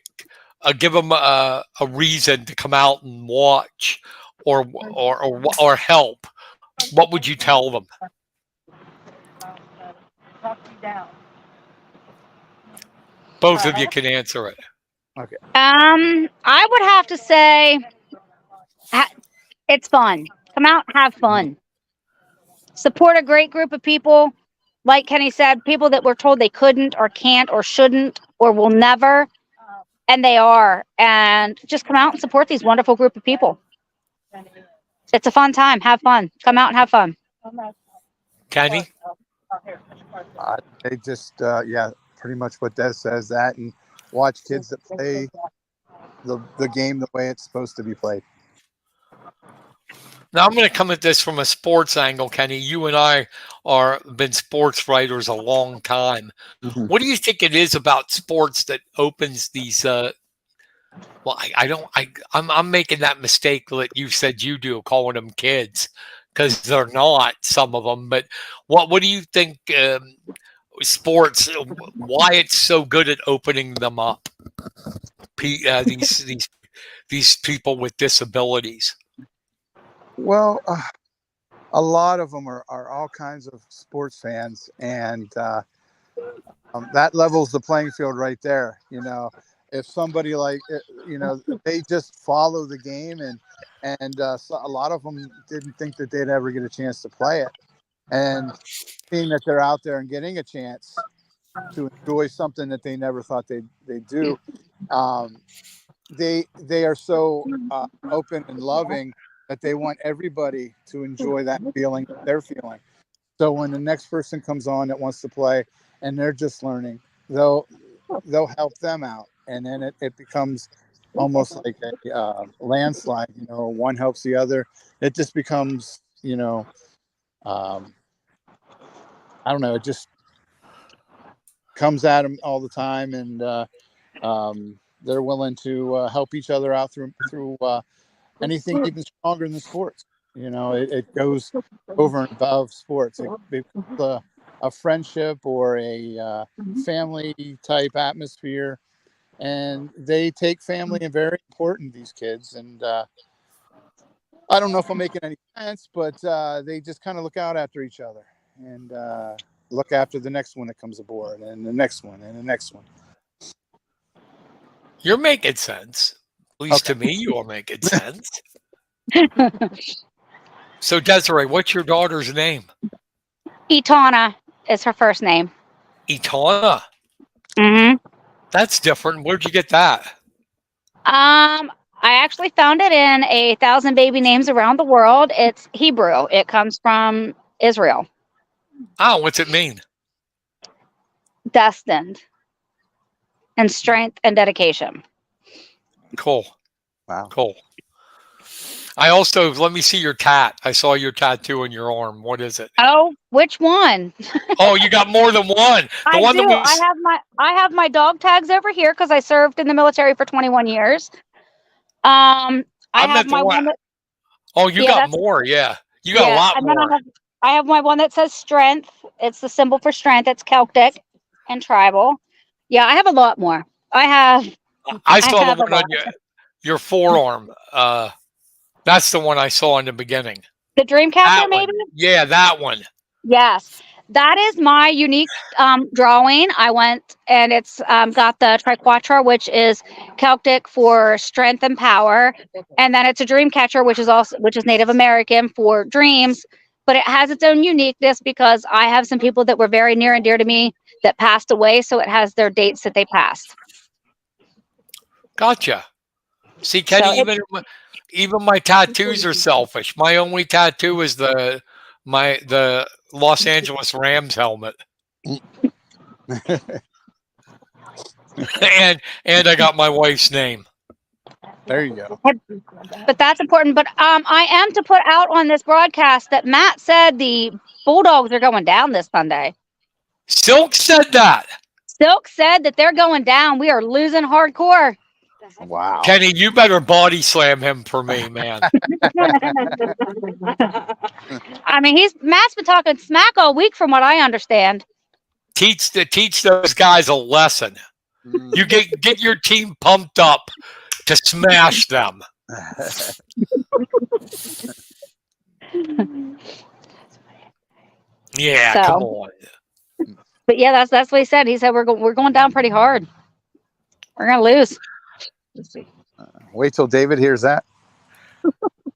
give them a reason to come out and watch or help? What would you tell them? Both of you can answer it. Okay. I would have to say it's fun. Come out, have fun. Support a great group of people. Like Kenny said, people that were told they couldn't or can't or shouldn't or will never, and they are. And just come out and support these wonderful group of people. It's a fun time. Have fun. Come out and have fun. Kenny? They just, pretty much what Des says, that, and watch kids that play the game the way it's supposed to be played. Now I'm going to come at this from a sports angle, Kenny. You and I been sports writers a long time. Mm-hmm. What do you think it is about sports that opens these? I'm making that mistake that you said you do, calling them kids, because they're not, some of them. But what do you think? Sports, why it's so good at opening them up? These people with disabilities. Well, a lot of them are all kinds of sports fans, and that levels the playing field right there. If somebody they just follow the game, and so a lot of them didn't think that they'd ever get a chance to play it, and seeing that they're out there and getting a chance to enjoy something that they never thought they'd do. They are so open and loving that they want everybody to enjoy that feeling that they're feeling. So when the next person comes on that wants to play and they're just learning, they'll help them out, and then it becomes almost like a landslide. One helps the other. It just becomes I don't know. It just comes at them all the time, and they're willing to help each other out through anything even stronger than sports. It goes over and above sports. It becomes a friendship or a family type atmosphere, and they take family and very important, these kids. And I don't know if I'm making any sense, but they just kind of look out after each other and look after the next one that comes aboard, and the next one, and the next one. You're making sense. At least to me, you are making sense. So, Desiree, what's your daughter's name? Etana is her first name. Etana? Mm-hmm. That's different. Where'd you get that? I actually found it in 1,000 Baby Names Around the World. It's Hebrew. It comes from Israel. Oh, what's it mean? Destined. And strength and dedication. Cool. Wow. Cool. I also, let me see your tat. I saw your tattoo on your arm. What is it? Oh, which one? Oh, you got more than one. I do. I have my dog tags over here because I served in the military for 21 years. I have my one that, oh, you got more. Yeah. You got a lot more. Then I have my one that says strength. It's the symbol for strength. It's Celtic and tribal. Yeah, I have a lot more. I saw the one on your forearm. That's the one I saw in the beginning. The dream catcher, That one. maybe? Yeah, that one. Yes. That is my unique drawing. I went and it's got the triquetra, which is Celtic for strength and power, and then it's a dream catcher, which is Native American for dreams. But it has its own uniqueness because I have some people that were very near and dear to me that passed away, so it has their dates that they passed. Gotcha. See, Kenny, even my tattoos are selfish. My only tattoo is the Los Angeles Rams helmet. and I got my wife's name. There you go. But that's important. But I am to put out on this broadcast that Matt said the Bulldogs are going down this Sunday. Silk said that. Silk said that they're going down. We are losing hardcore. Wow. Kenny, you better body slam him for me, man. I mean, Matt's been talking smack all week, from what I understand. Teach those guys a lesson. You get your team pumped up to smash them. Yeah, So, come on. But yeah, that's what he said. He said we're going down pretty hard. We're gonna lose. Wait till David hears that.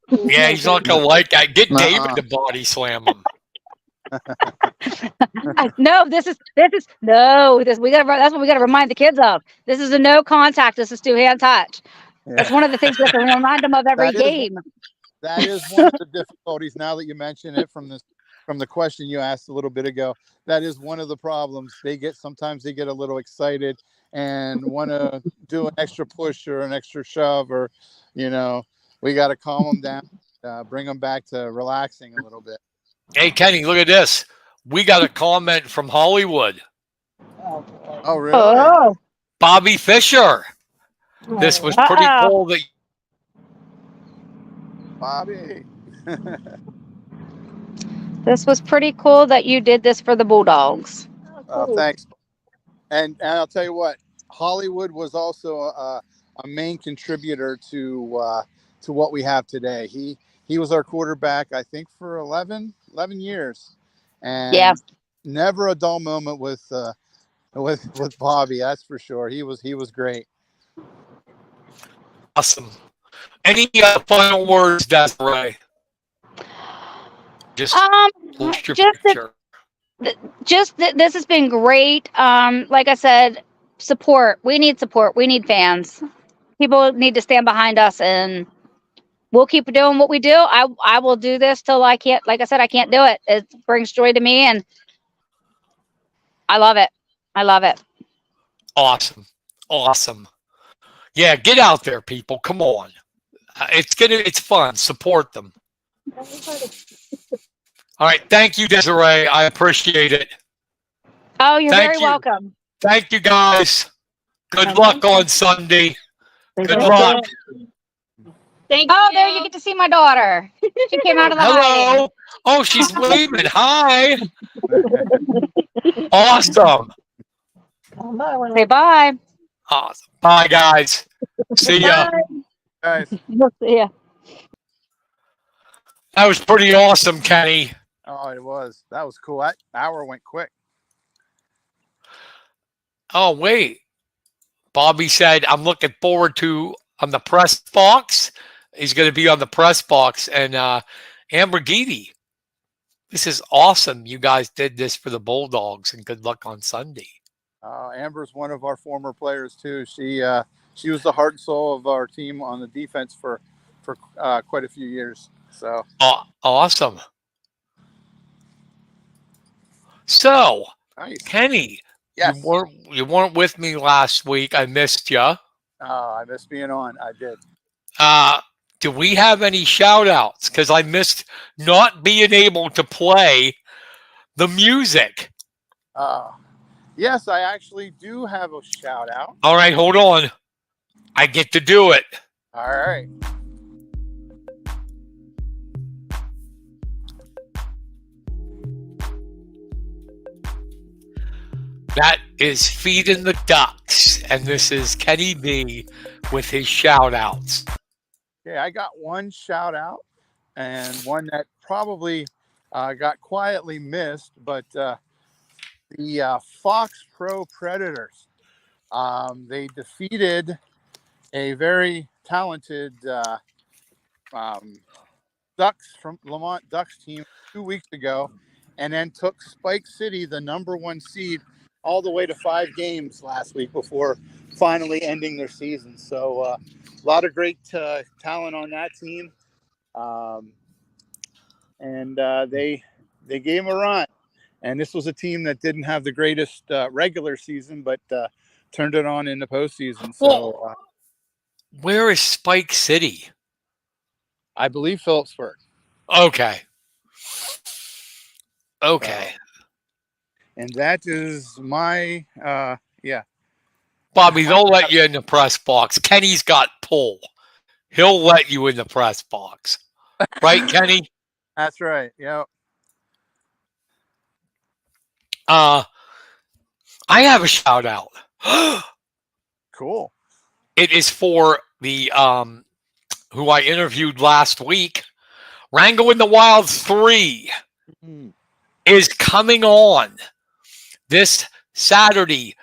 Yeah, he's not gonna like that. Get David to body slam him. No, we got. That's what we got to remind the kids of. This is a no contact. This is two-hand touch. Yeah. That's one of the things we have to remind them of every game. That is one of the difficulties. Now that you mention it, from the question you asked a little bit ago, that is one of the problems. Sometimes they get a little excited and want to do an extra push or an extra shove, or we got to calm them down, bring them back to relaxing a little bit. Hey, Kenny, look at this. We got a comment from Hollywood. Oh, really? Oh, Bobby Fisher. This was pretty cool. That Bobby. this was pretty cool that you did this for the Bulldogs. Thanks. And I'll tell you what, Hollywood was also a main contributor to what we have today. He was our quarterback, I think, for 11 years, and never a dull moment with Bobby. That's for sure. He was great. awesome. Any final words, Desiree? Just this has been great. Like I said, support. We need support. We need fans. People need to stand behind us, and we'll keep doing what we do. I will do this till I can't. Like I said, I can't do it. It brings joy to me, and I love it. I love it. Awesome. Yeah, get out there, people. Come on. It's fun. Support them. All right. Thank you, Desiree. I appreciate it. Oh, you're very welcome. Thank you, guys. Good luck on Sunday. Good luck. Thank you. There you get to see my daughter. She came out of the hiding. Hello. Oh, she's waving. Hi. Awesome. Say bye. Awesome. Bye, guys. See ya. Guys. See ya. That was pretty awesome, Kenny. Oh, it was. That was cool. That hour went quick. Oh, wait. Bobby said, I'm looking forward to on the press box. He's going to be on the press box. And Amber Geedy, this is awesome. You guys did this for the Bulldogs, and good luck on Sunday. Amber's one of our former players too. She was the heart and soul of our team on the defense for quite a few years. So awesome. So, nice. Kenny, yes. you weren't with me last week. I missed you. I missed being on. I did. Do we have any shout outs? Because I missed not being able to play the music. Yes, I actually do have a shout out. All right, hold on. I get to do it. All right. That is Feeding the Ducks, and this is Kenny B with his shout outs. Okay, I got one shout out, and one that probably got quietly missed, but the Fox Pro Predators. They defeated a very talented Ducks from Lamont Ducks team 2 weeks ago, and then took Spike City, the #1 seed, all the way to 5 games last week before finally ending their season. So a lot of great talent on that team, and they gave them a run. And this was a team that didn't have the greatest regular season, but turned it on in the postseason. So where is Spike City? I believe Phillipsburg. Okay. Okay. And that is my yeah. Bobby, they'll let you in the press box. Kenny's got pull. He'll let you in the press box. Right, Kenny? That's right. Yeah. I have a shout out. Cool. It is for the who I interviewed last week. Rango in the Wild 3 is coming on this Saturday.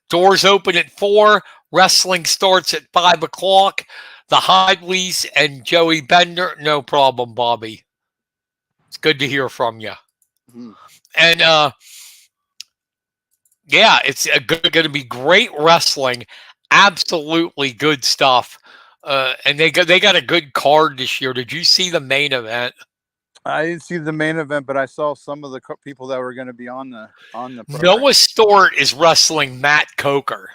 Doors open at 4. Wrestling starts at 5 o'clock. The Hidleys and Joey Bender. No problem, Bobby. It's good to hear from you. Mm-hmm. And yeah, it's going to be great wrestling. Absolutely good stuff. And they got a good card this year. Did you see the main event? I didn't see the main event, but I saw some of the people that were going to be on the program. Noah Stewart is wrestling Matt Coker.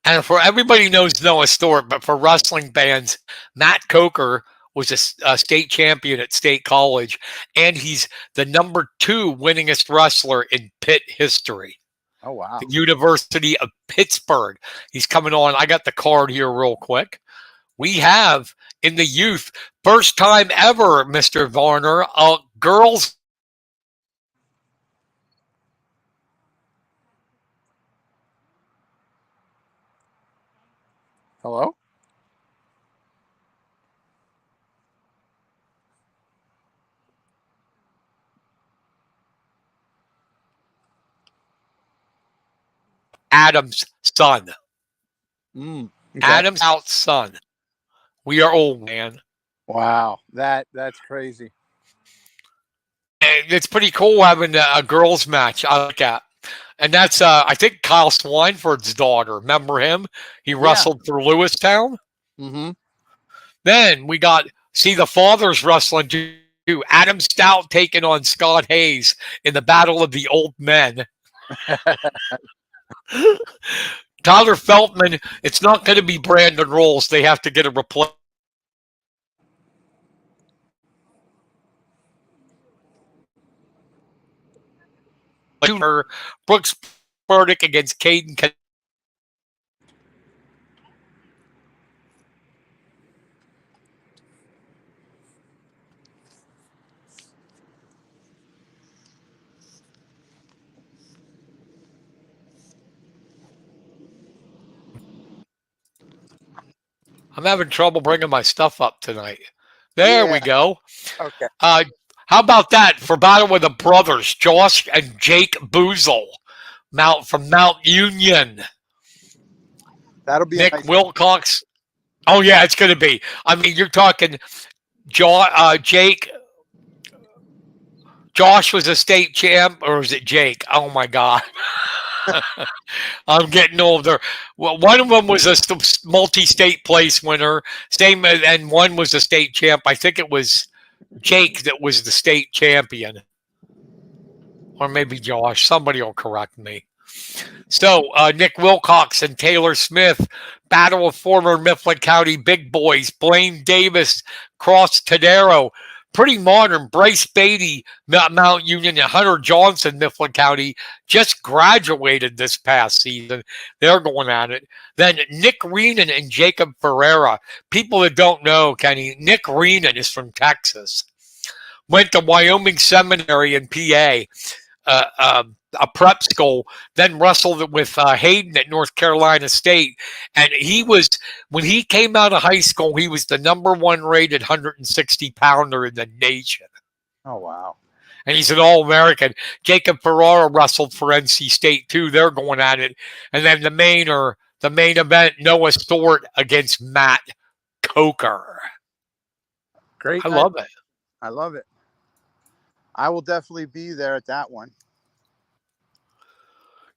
And for everybody knows Noah Stewart, but for wrestling fans, Matt Coker was a state champion at State College, and he's the #2 winningest wrestler in Pitt history. Oh, wow. The University of Pittsburgh. He's coming on. I got the card here real quick. We have in the youth, first time ever, Mr. Varner, girls. Hello? Adam's son. Okay. Adam's out son. We are old, man. Wow. That's crazy. And it's pretty cool having a girls match. I like that. And that's, I think, Kyle Swineford's daughter. Remember him? He wrestled for Lewistown. Mm-hmm. Then we got, the fathers wrestling too. Adam Stout taking on Scott Hayes in the Battle of the Old Men. Tyler Feltman, it's not going to be Brandon Rolls. They have to get a replacement. Brooks Burdick against Caden. I'm having trouble bringing my stuff up tonight. There we go. Okay. How about that for Battle of the Brothers, Josh and Jake Boozle, from Mount Union. That'll be Nick nice. Wilcox. Oh, yeah, it's going to be. I mean, you're talking Jake. Josh was a state champ, or was it Jake? Oh, my God. I'm getting older. Well, one of them was a multi-state place winner, and one was a state champ. I think it was Jake that was the state champion, or maybe Josh. Somebody will correct me. So Nick Wilcox and Taylor Smith, battle of former Mifflin County big boys. Blaine Davis, Cross Tadero. Pretty modern. Bryce Beatty, Mount Union, and Hunter Johnson, Mifflin County, just graduated this past season. They're going at it. Then Nick Reenan and Jacob Ferreira. People that don't know, Kenny, Nick Reenan is from Texas. Went to Wyoming Seminary in PA. a prep school, then wrestled with Hayden at North Carolina State. And when he came out of high school, he was the #1 rated 160 pounder in the nation. Oh, wow. And he's an All-American. Jacob Ferrara wrestled for NC State too. They're going at it. And then the main event, Noah Stewart against Matt Coker. Great. I love it. I love it. I will definitely be there at that one.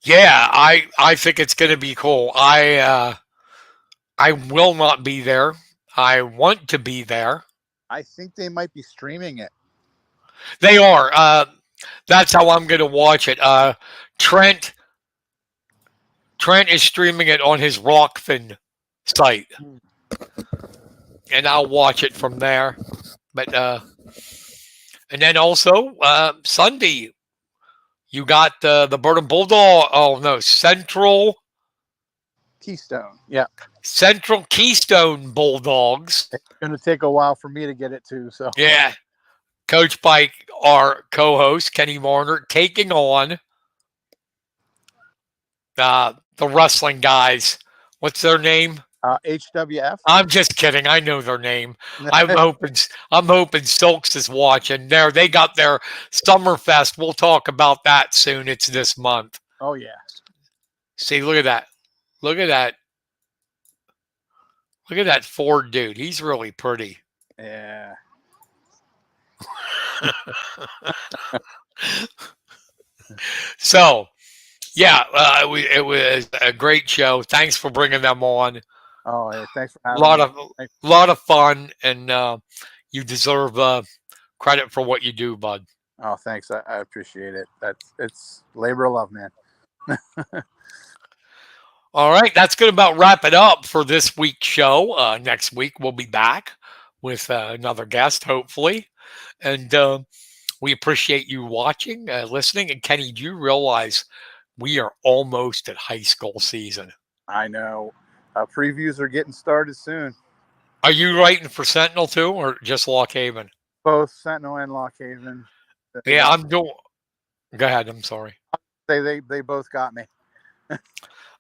Yeah, I think it's going to be cool. I will not be there. I want to be there. I think they might be streaming it. They are. That's how I'm going to watch it. Trent is streaming it on his Rockfin site, and I'll watch it from there. But and then also Sunday, you got the Burnham Bulldog. Oh no, Central Keystone. Yeah. Central Keystone Bulldogs. It's going to take a while for me to get it too. So Yeah, coached by our co-host Kenny Varner, taking on the wrestling guys. What's their name? HWF. I'm just kidding. I know their name. I'm hoping Silks is watching. They got their Summerfest. We'll talk about that soon. It's this month. Oh yeah. See, look at that. Look at that. Look at that Ford dude. He's really pretty. Yeah. So, yeah, it was a great show. Thanks for bringing them on. Oh, yeah. Thanks for A having me. lot of fun, and you deserve credit for what you do, bud. Oh, thanks. I appreciate it. It's labor of love, man. All right, that's going to about wrap it up for this week's show. Next week we'll be back with another guest, hopefully, and we appreciate you watching, listening. And Kenny, do you realize we are almost at high school season? I know. Previews are getting started soon. Are you writing for Sentinel too, or just Lock Haven? Both Sentinel and Lock Haven. Yeah, I'm doing. Go ahead. I'm sorry. They both got me.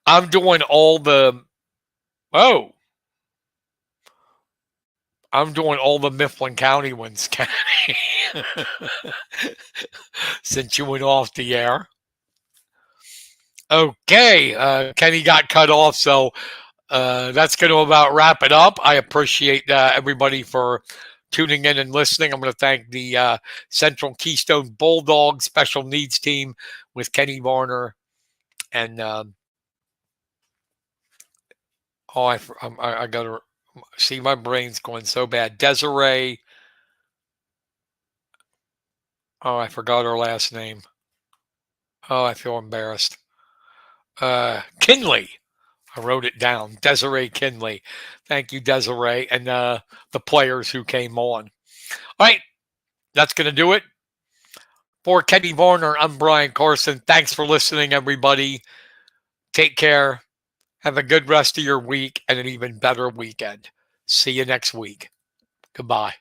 I'm doing all the. Oh. I'm doing all the Mifflin County ones, Kenny. Since you went off the air. Okay. Kenny got cut off, so that's going to about wrap it up. I appreciate everybody for tuning in and listening. I'm going to thank the Central Keystone Bulldogs Special Needs Team with Kenny Varner and I got to see, my brain's going so bad. Desiree. Oh, I forgot her last name. Oh, I feel embarrassed. Kinley. I wrote it down. Desiree Kinley. Thank you, Desiree, and the players who came on. All right, that's going to do it. For Kenny Varner, I'm Brian Carson. Thanks for listening, everybody. Take care. Have a good rest of your week and an even better weekend. See you next week. Goodbye.